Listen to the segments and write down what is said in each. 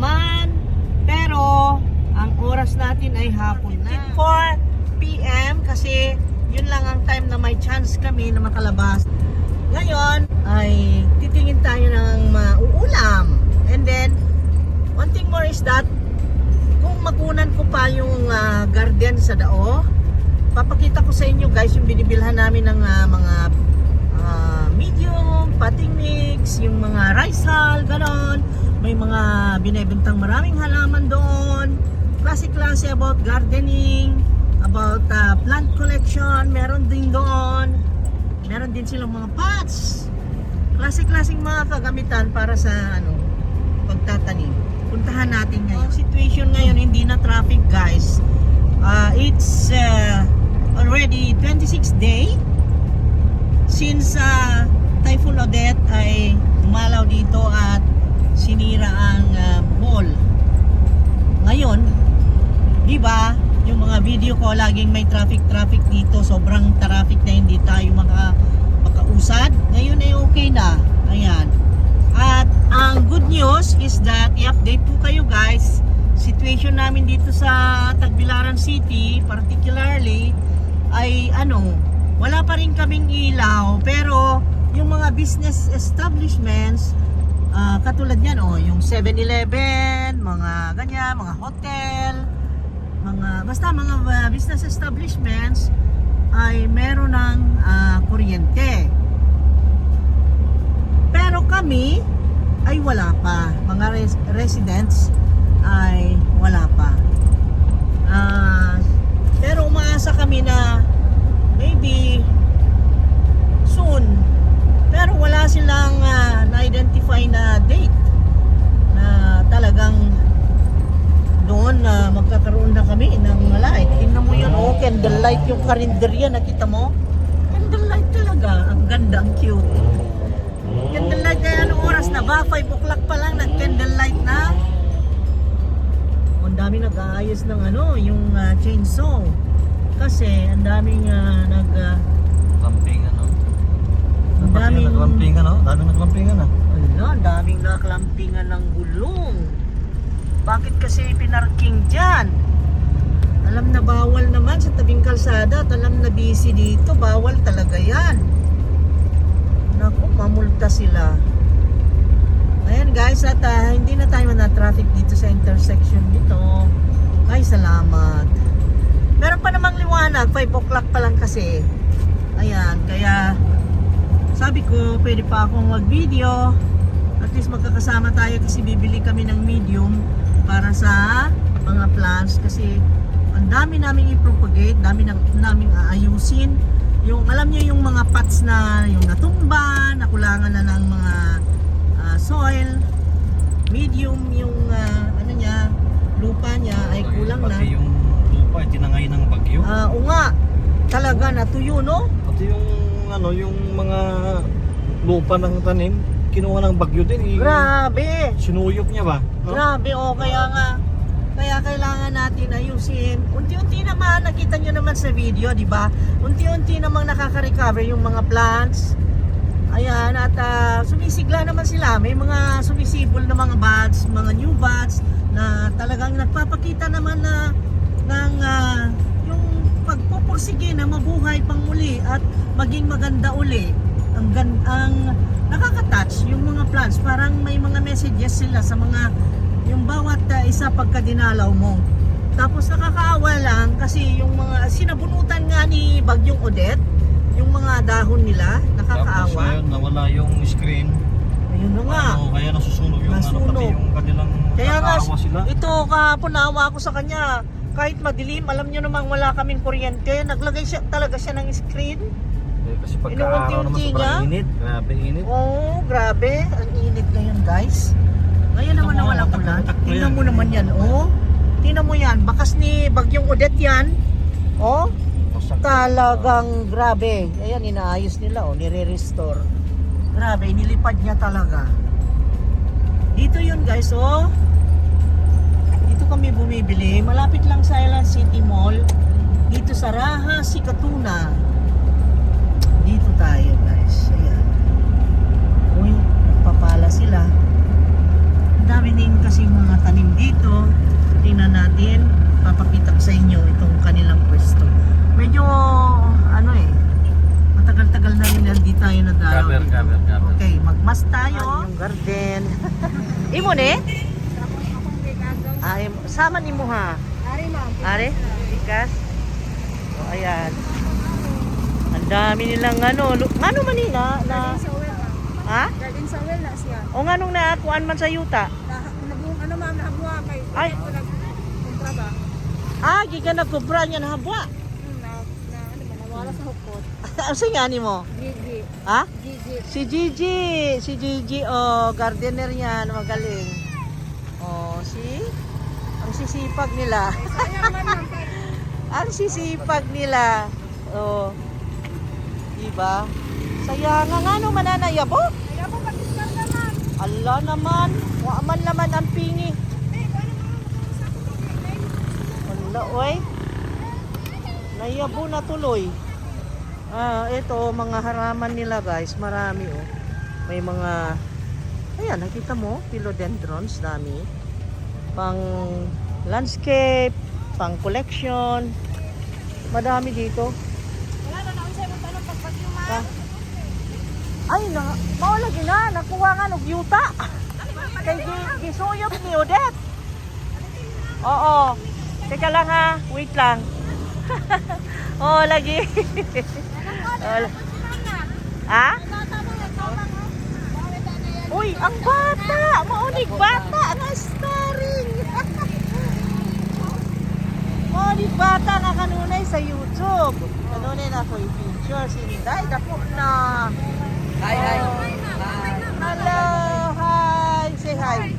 naman. Pero ang oras natin ay hapon na. 4 PM kasi yun lang ang time na may chance kami na makalabas. Ngayon ay titingin tayo ng mauulam. And then, one thing more is that kung makunan ko pa yung garden sa Dao, papakita ko sa inyo guys yung binibilhan namin ng mga medium, potting mix, yung mga rice hull, ganon. May mga binebentang maraming halaman doon. Klase-klase about gardening, about plant collection, meron din doon. Meron din silang mga pots. Klase-klaseng mga kagamitan para sa pagtatanim. Puntahan natin ngayon. Ang situation ngayon, hindi na traffic guys. It's already 26th day since Typhoon Odette ay umalaw dito at sinira ang mall. Ngayon, di ba, yung mga video ko laging may traffic dito, sobrang traffic na hindi tayo makausad. Ngayon ay okay na. Ayan. At ang good news is that i-update po kayo guys, situation namin dito sa Tagbilaran City particularly ay wala pa rin kaming ilaw, pero yung mga business establishments katulad yan yung 7-Eleven, mga ganyan, mga hotel, basta mga business establishments ay meron ng kuryente. Pero kami ay wala pa. Mga residents ay wala pa. Pero umaasa kami na maybe soon. Pero wala silang na-identify na date na talagang doon magkakaroon na kami ng light. Tingnan mo yun, candlelight yung karinderya, nakita mo? Candlelight talaga, ang ganda, ang cute. Candlelight kaya anong oras na ba? 5 o'clock pa lang, nag-candlelight na. Ang dami nag-aayos ng yung chainsaw. Kasi ang daming clamping ang daming naglampingan ang daming naklampingan ng gulong. Bakit kasi pinarking dyan? Alam na bawal naman sa tabing kalsada at alam na busy dito, bawal talaga yan. Naku, mamulta sila. Ayan guys, at hindi na tayo na-traffic dito sa intersection dito. Ay, salamat. Meron pa namang liwanag, 5 o'clock pa lang kasi. Ayan, kaya sabi ko, pwede pa akong mag-video. At least magkakasama tayo kasi bibili kami ng medium para sa mga plants. Kasi ang dami naming i-propagate, dami naming aayusin. Yung, alam nyo yung mga pots na yung natumba, nakulangan na ng mga soil. Medium yung lupa niya ay kulang na. Pati yung lupa ay tinangay ng bagyo. Oo nga, talaga natuyo, no? Pati yung mga lupa ng tanim, kinuha ng bagyo din. Grabe! Sinuyop niya ba? No? Grabe, kaya nga. Kaya kailangan natin ayusin. Unti-unti naman, nakita nyo naman sa video, di ba? Unti-unti namang nakaka-recover yung mga plants. Ayan, at sumisigla naman sila. May mga sumisibol na mga buds, mga new buds na talagang nagpapakita naman na ng yung pagpupursige na mabuhay pang muli at maging maganda uli. Ang nakaka-touch yung mga plants. Parang may mga messages sila sa mga yung bawat isa pagka dinalaw mo. Tapos nakakaawa lang kasi yung mga sinabunutan nga ni Bagyong Odette, yung mga dahon nila, nakakaawa. Tapos ngayon nawala yung screen. Ayun na nga. Kaya nasusunog yung pati yung kanilang kaya nga, sila. ito kahapon naawa ako sa kanya. Kahit madilim, alam nyo namang wala kaming kuryente, naglagay talaga siya ng screen. Kasi pagka-araw naman sobrang init. Grabe init. Oo, grabe. Ang init ngayon guys. Ngayon naman nawala ko lang. Tingnan mo naman yan, tingnan mo yan. Bakas ni Bagyong Odette yan. Talagang grabe. Ayan, inaayos nila, nire-restore. Grabe, inilipad niya talaga. Dito yun guys, Dito kami bumibili. Malapit lang sa Island City Mall. Dito sa Raha, Sikatuna. Dito tayo guys. Ayan. Uy, nagpapala sila. Ang dami din kasi mga tanim dito. Tingnan natin, papakita ko sa inyo itong kanilang pwesto. Medyo ano matagal-tagal na rin hindi tayo nadalaw dito. Okay, magmas tayo. Yung garden. Imo ne? Ay, sama ni mo ha. Ari ma'am. Are, bigas. So, ayan. Ang dami nilang ano manina na Garden Sowell ma'am. ha? Garden Sowell na siya. O nganong naakuan man sa yuta? Nabuong ano ma'am, nahabuha kay. Ay. Ko nagkontra ba? Giga nagkubra niya na habwa. Ano ba, nawala sa hukot. Ano nga ni mo? Gigi. Ha? Gigi. Si Gigi, gardener yan, magaling. Ang sisipag nila. Sayang man ma'am. Ang sisipag nila. Diba? Sayangan nga no, mananayabo. Kaya po pag-discard na ma'am. Ala naman, waaman naman ang pingi. Wala, oy. Nayabo na tuloy. Ito, mga haraman nila guys, marami oh. May mga, ayan, nakita mo, philodendrons, dami. Pang landscape, pang collection. Madami dito. Wala na nausay mo tanong pagpagyo ma'am. Ay, maulagi na, nakuha nga ng yuta. Kay gisuyop ni Odette. Oo. Teka lang ha, wait lang. Lagi. Ha? Uy, ang bata! Maunig bata! Ang starring! Maunig bata nga kanunay sa YouTube. Kanunay na ko i-feature. Sinday, dako na. Hi. Hello, hi. Say hi.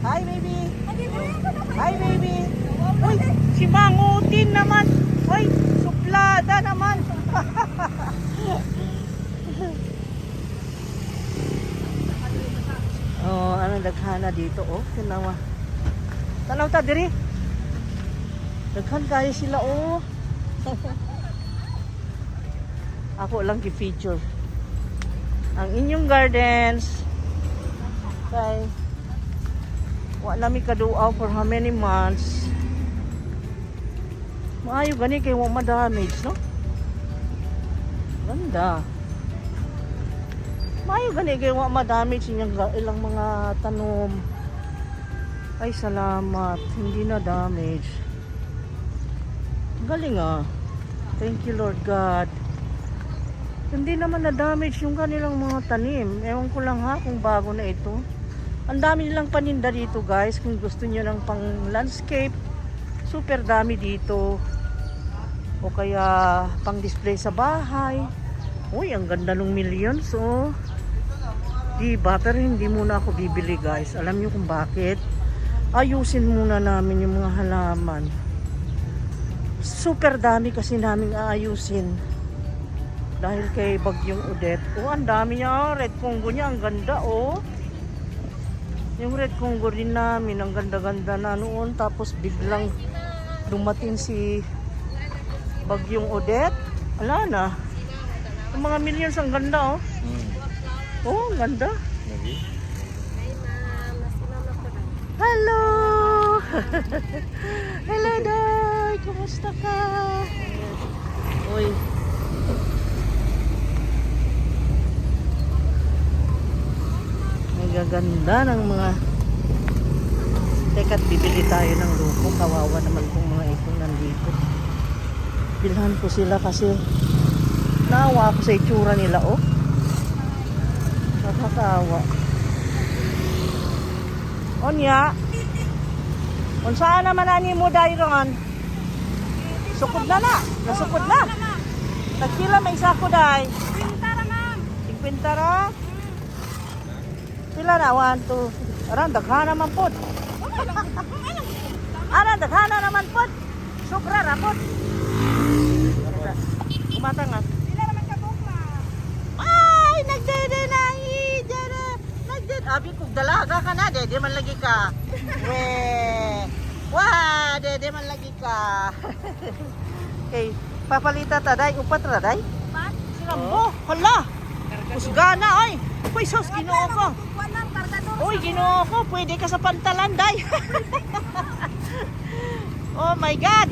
Hi, baby. Hi, baby. Uy, si Mangutin naman. Uy, suplada naman. Ano daghana dito tanawa. Tanaw ta diri. Daghan kayo sila Ako lang gi-feature ang inyong gardens. Kay wa nami kaduaw for how many months. Maayo gani kay wa ma-damage, no? Ganda. Maayo gani kay wa ma-damage ilang mga tanom. Ay salamat, hindi na damage. Galing Thank you Lord God. Hindi naman na-damage yung kanilang mga tanim. Ewan ko lang kung bago na ito. Ang dami nilang paninda dito guys. Kung gusto niyo ng pang landscape, super dami dito. O kaya pang display sa bahay. Uy, ang ganda ng millions diba? Pero hindi muna ako bibili guys. Alam niyo kung bakit? Ayusin muna namin yung mga halaman. Super dami kasi namin aayusin. Dahil kay Bagyong Odette. Ang dami niya. Red Congo niya. Ang ganda Yung Red Congo din namin. Ang ganda-ganda na noon. Tapos biglang dumating si Bagyong Odette. Ala na. Ang mga millions ang ganda ang ganda. Hello! Hello, Day! Kumusta ka? Uy. Ang gaganda ng mga... Teka't bibili tayo ng lupo. Kawawa naman kung mga itong nandito. Bilhan ko sila kasi naawa ako sa itsura nila nakakaawa. Onya, unsaan naman ani mo dahil ron? Sukod na. Nasukod na. Nagkila may isa ko dahil. 50 ma'am. 50 ra? Pila na? 1, 2. Aran, daghana naman po. Aran, daghana naman po. Sobra rapot. Kumatang nga. Sila naman ka bukla. Ay, nagdede na. Abi kung dalaga ka na, dede man lagi ka. Dede man lagi ka. Okay, papalita ta day, upat ra day. Silambo, hala. Usgana ay. Uy, sus, Ginoo ko. Uy, ginoo ko, pwede ka sa pantalan, day. Oh my God.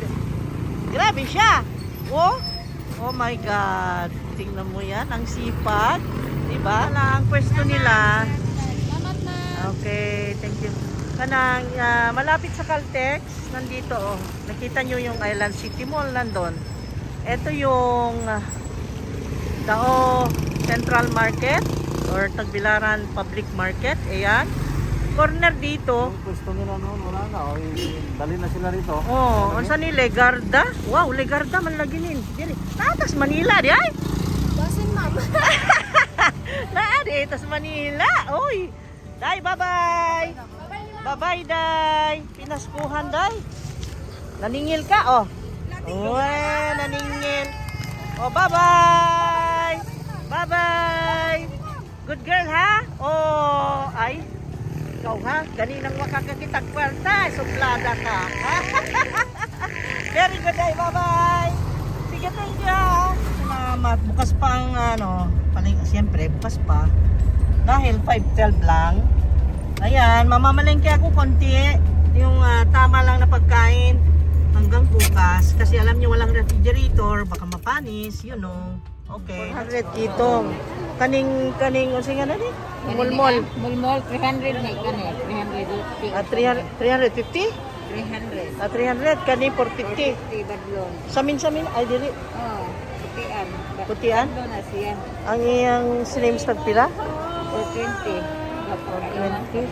Grabe siya. Oh my God. Tingnan mo yan, ang sipag. Diba? Ang pwesto nila. Salamat na. Okay, thank you. Kanang malapit sa Caltex, nandito oh. Nakita nyo yung Island City Mall nandun. Ito yung Dao Central Market or Tagbilaran Public Market. Ayan. Corner dito. Yung pwesto nila noon, wala na. O, dali na sila rito. Oh, unsa ni Legarda? Wow, Legarda man lagi nin. Dili. Tas Manila di ay. Basin, ma'am. Naadi tas Manila. Oy. Day, bye-bye. Bye-bye, day. Pinaskuhan, day. Naningil ka, oh. Uy, naningil. Oh, bye-bye. Bye-bye. Good girl, ha? Oh, ay. Ikaw, ha? Ganinang makakakitag kwarta. Suplada ka. Very good, day. Bye-bye. Sige, thank you, ha? Salamat. Bukas pa ang, siyempre, bukas pa. Dahil 5:12 lang. Ayan, mamamalengke ako konti. Yung tama lang na pagkain hanggang bukas. Kasi alam niyo walang refrigerator, baka mapanis, you know. Okay. 100 kitong. Kaning, unsing ano ni? Mulmol. Mulmol, 300 na ikani. 350. 350? 300. 300. Kani 450. 50 badlon. Samin, ay dili. Oh, putian. Putian? Badlon na siya. Ang iyang slims tagpila? 420. 420.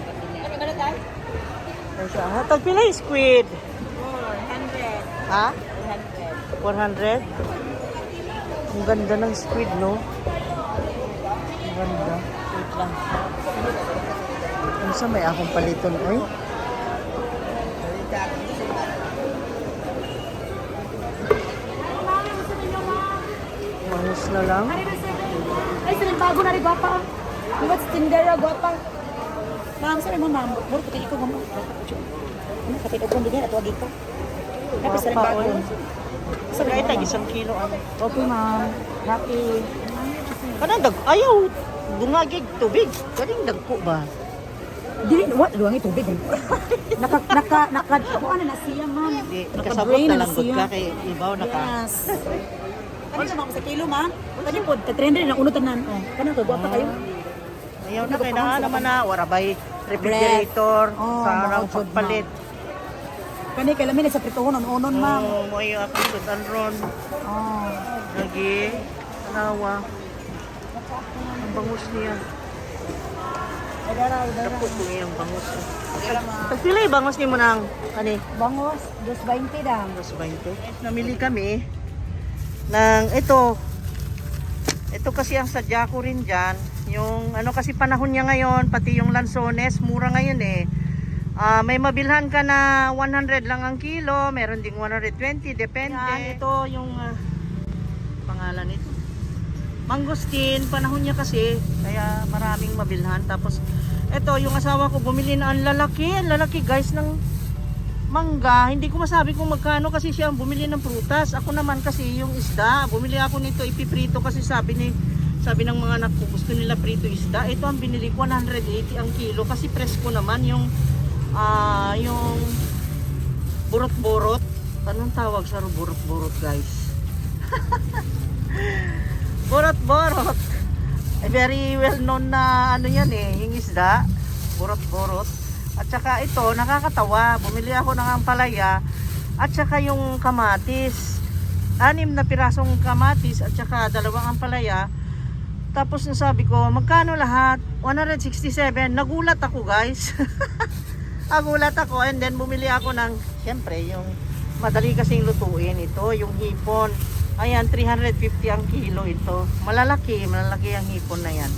Ay siya. Tagpila yung squid. 400. Ha? 400. 400? Ang ganda ng squid, no? Ang ganda. Wait lang. Ano sa may akong paliton, ay? Mangus na lang. Ay, sa bago na rin gwapa. What's Tindera gwapa? Ma'am, sabi mo ma'am, muro ko ko ma'am. Ano kapit og din ato agi ko. Tapos sa bago. Sa kahit tag 1 kilo ano. Okay ma'am. Happy. Kanang dag ayaw dungagig tubig. Kaning dagko ba? Dili what luwangi tubig. Naka ano na siya ma'am. Di nakasabot na lang gud ka kay ibaw na ka. Yes. Ano sa mga sa kilo ma'am? Kani pod ka 300 na uno tanan. Kana ko gwapa kayo. Ayaw na kay na naman na warabay refrigerator Oh, sa arang maudod, pagpalit. Kani kay lamin sa pritohon unon ma'am. Oh, mo yung ako sudan ron. Oh. Lagi nawa. Ang bangus niya. Udara. Dapo ko yung bangus. Pagpila yung bangus ni mo nang ani? Bangos, 220 dam. 20. Namili kami ng ito. Ito kasi ang sadya ko rin dyan. Yung ano kasi panahon niya ngayon, pati yung lansones, mura ngayon eh. May mabilhan ka na 100 lang ang kilo, meron ding 120, depende. Yan, ito yung pangalan nito. Mangosteen, panahon niya kasi, kaya maraming mabilhan. Tapos ito, yung asawa ko bumili na ang lalaki guys ng mangga. Hindi ko masabi kung magkano kasi siya ang bumili ng prutas. Ako naman kasi yung isda, bumili ako nito ipiprito kasi sabi ng mga anak ko gusto nila prito isda. Ito ang binili ko 180 ang kilo kasi presko naman yung burot-burot. Anong tawag sa burot-burot guys? Burot-burot. Very well known na ano yan eh, yung isda. Burot-burot. At saka ito, nakakatawa. Bumili ako ng ampalaya at saka yung kamatis. 6 na pirasong kamatis at saka 2 ampalaya. Tapos nasabi ko, magkano lahat? 167. Nagulat ako guys. Nagulat ako and then bumili ako ng, syempre, yung madali kasing lutuin ito, yung hipon. Ayan, 350 ang kilo ito. Malalaki ang hipon na yan.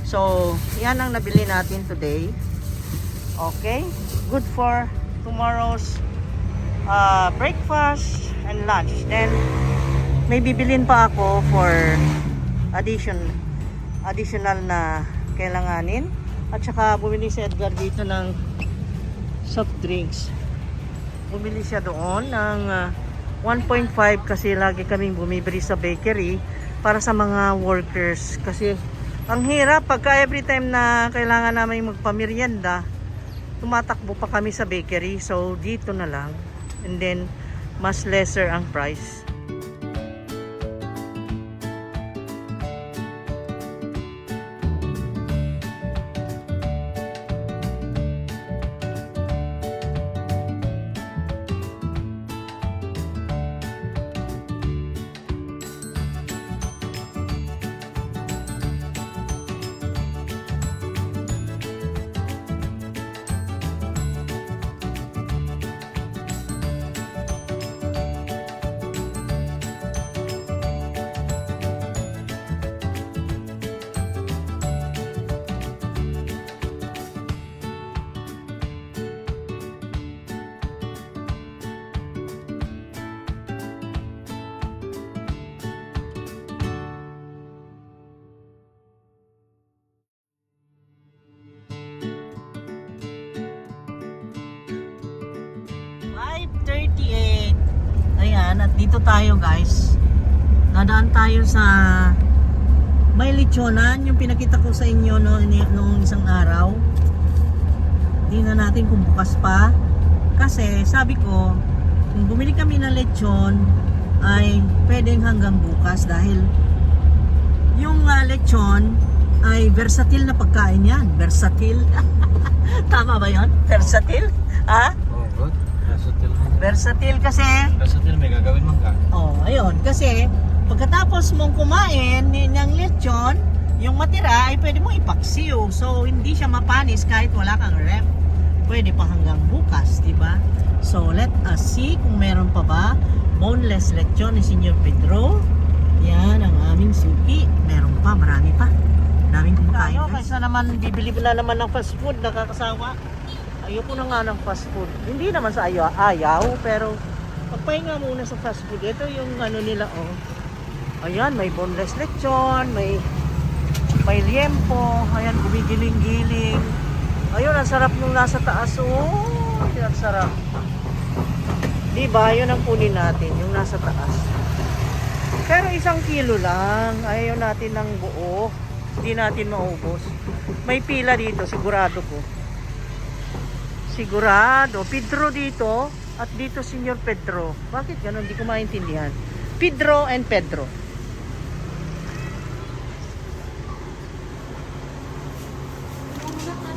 So, yan ang nabili natin today. Okay, good for tomorrow's breakfast and lunch. Then, may bibilin pa ako for additional na kailanganin. At saka bumili si Edgar dito ng soft drinks. Bumili siya doon ng 1.5 kasi lagi kaming bumibili sa bakery para sa mga workers kasi Ang hirap pagka every time na kailangan namin magpamerienda, tumatakbo pa kami sa bakery. So dito na lang. And then mas lesser ang price. Ayan, at dito tayo guys. Nadaan tayo sa may lechonan, yung pinakita ko sa inyo noong isang araw. Tingnan natin kung bukas pa. Kasi sabi ko, kung bumili kami ng lechon ay pwedeng hanggang bukas dahil yung lechon ay versatile na pagkain yan. Versatile. Tama ba yun? Versatile? Ha? Oh, good. Versatile. Versatile kasi Versatile, may gagawin man ka. ayun, kasi pagkatapos mong kumain ng lechon, yung matira ay pwede mong ipaksiw. So hindi siya mapanis kahit wala kang ref. Pwede pa hanggang bukas, di ba? So let us see kung meron pa ba boneless lechon ni Senyor Pedro. Yan ang aming suki. Meron pa, marami pa. Daming kumakain. Kaysa naman bibili na naman ng fast food, nakakasawa. Ayoko na nga ng fast food. Hindi naman sa ayaw, pero magpahinga muna sa fast food. Ito yung ano nila, oh. Ayan, may boneless lechon, may liempo. Ayan, gumigiling-giling. Ayun, ang sarap nung nasa taas, oh. Ang sarap. Diba, yun ang kunin natin, yung nasa taas. Pero 1 kilo lang. Ayaw natin ng buo. Hindi natin maubos. May pila dito, sigurado ko. Sigurado. Pedro dito at dito Senyor Pedro. Bakit ganun? Hindi ko maintindihan. Pedro and Pedro.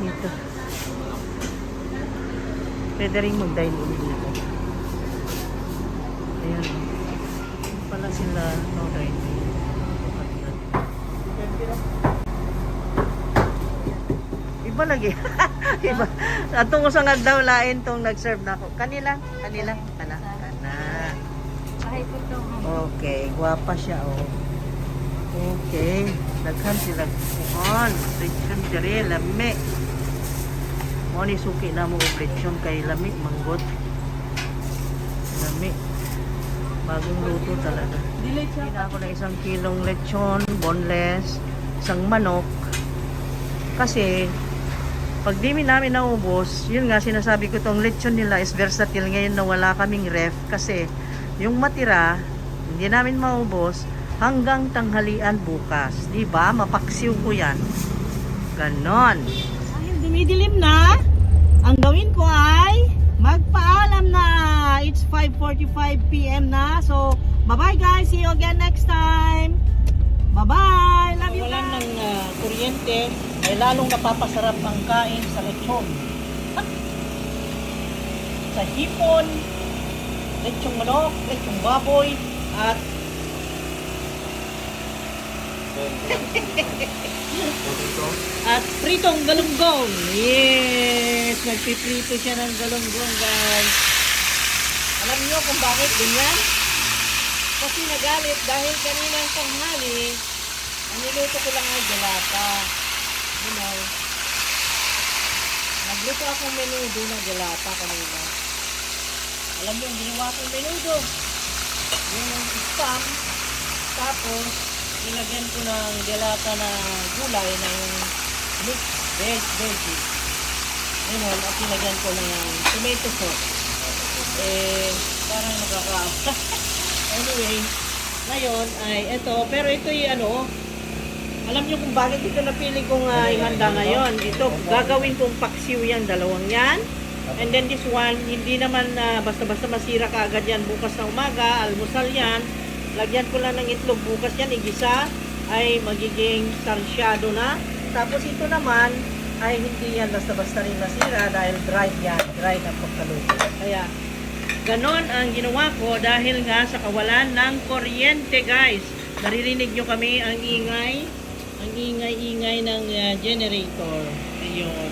Dito. Pwede rin mag-dine-in dito. Ayan. Pala sila. Okay. Iba lagi. Iba. Atong sa nga daw lain tong nag-serve na ako. Kanila. Kana. Ay, po to. Okay, guwapa siya oh. Okay, daghan sila kuhan. Lechon dire lami. Mo ni suki na mo og lechon kay lami manggod. Lami. Bagong luto talaga. Dili ako na 1 kilong lechon, boneless, isang manok. Kasi pag di namin naubos, yun nga sinasabi ko, tong lechon nila is versatile ngayon na wala kaming ref kasi yung matira hindi namin maubos hanggang tanghalian bukas, di ba? Mapaksiw ko yan. Ganon. Ayun, dumidilim na. Ang gawin ko ay magpaalam na. It's 5:45 PM na. So bye-bye guys, see you again next time. Bye-bye! Love you guys! Walang ng kuryente ay lalong napapasarap ang kain sa lechon. Sa hipon, lechong manok, lechong baboy, at pritong galunggong. Yes! Nagpiprito siya ng galunggong guys. Alam niyo kung bakit ganyan? Kasi nagalit dahil kaninang tanghali, ang niluto ko lang ay delata. You know, nagluto akong menudo na delata kanina. Alam mo, ginawa akong menudo. Yung spam, tapos nilagyan ko ng delata na gulay na yung mixed veggie. Ngayon, at nilagyan ko ng tomato sauce. Parang nakaka... Anyway, ngayon ay ito, pero ito yung ano, Alam niyo kung bakit ito napili kong ihanda ngayon. Ito, gagawin kong paksiw yan, dalawang yan. And then this one, hindi naman basta-basta masira ka agad yan bukas na umaga, almusal yan. Lagyan ko lang ng itlog bukas yan, igisa, ay magiging sarsyado na. Tapos ito naman, ay hindi yan basta-basta rin masira dahil dried yan, dried ang pagkaluto. Kaya, ganon ang ginawa ko dahil nga sa kawalan ng kuryente, guys. Naririnig nyo kami ang ingay ng generator. Ayun.